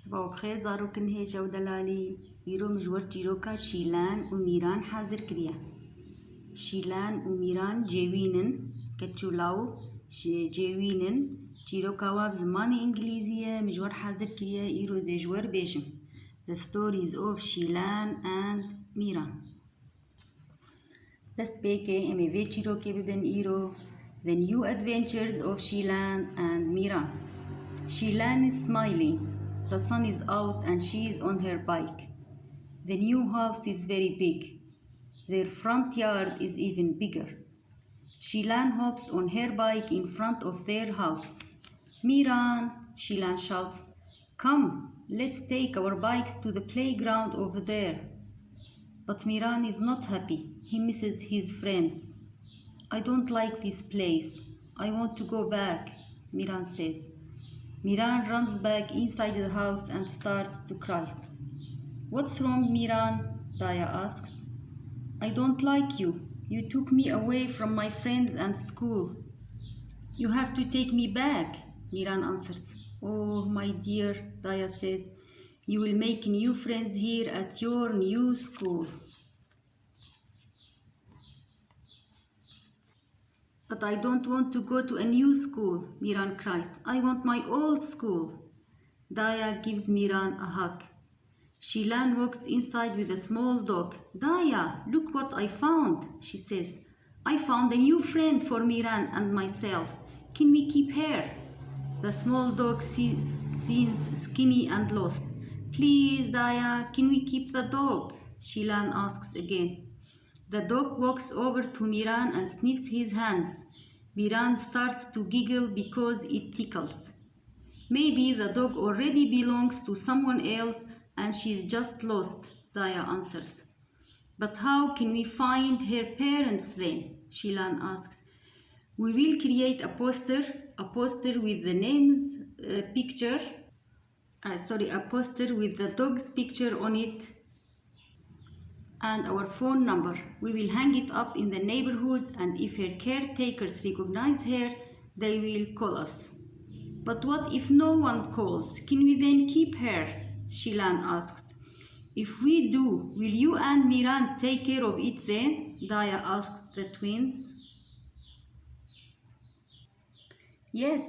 صباح بخير زاروكن هيجا ودلالي يرو مجور جيروكا شيلان وميران حاضر كريا شيلان وميران جيوينن كتشولاو جيوينن جيروكا واب زماني انجليزية مجور حاضر كريا يرو زي جور بيجم The stories of Shilan and Miran. Let's begin and we Chiroke beben iro the new adventures of Shilan and Miran. Shilan is smiling. The sun is out and she is on her bike. The new house is very big. Their front yard is even bigger. Shilan hops on her bike in front of their house. Miran, Shilan shouts, "Come, let's take our bikes to the playground over there." But Miran is not happy. He misses his friends. "I don't like this place. I want to go back," Miran says. Miran runs back inside the house and starts to cry. "What's wrong, Miran?" Daya asks. "I don't like you. You took me away from my friends and school." "You have to take me back," Miran answers. "Oh, my dear," Daya says, "you will make new friends here at your new school." "But I don't want to go to a new school," Miran cries. "I want my old school." Daya gives Miran a hug. Shilan walks inside with a small dog. "Daya, look what I found," she says. "I found a new friend for Miran and myself. Can we keep her?" The small dog seems skinny and lost. "Please, Daya, can we keep the dog?" Shilan asks again. The dog walks over to Miran and sniffs his hands. Miran starts to giggle because it tickles. "Maybe the dog already belongs to someone else and she's just lost," Daya answers. "But how can we find her parents then?" Shilan asks. "We will create a poster with the a poster with the dog's picture on it and our phone number. We will hang it up in the neighborhood, and if her caretakers recognize her, they will call us." "But what if no one calls? Can we then keep her?" Shilan asks. "If we do, will you and Miran take care of it then?" Daya asks the twins. Yes,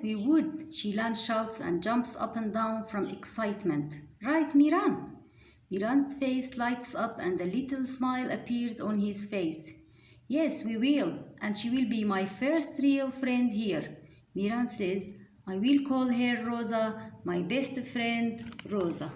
we would," Shilan shouts and jumps up and down from excitement. "Right, Miran?" Miran's face lights up and a little smile appears on his face. "Yes, we will, and she will be my first real friend here." Miran says, "I will call her Rosa, my best friend Rosa."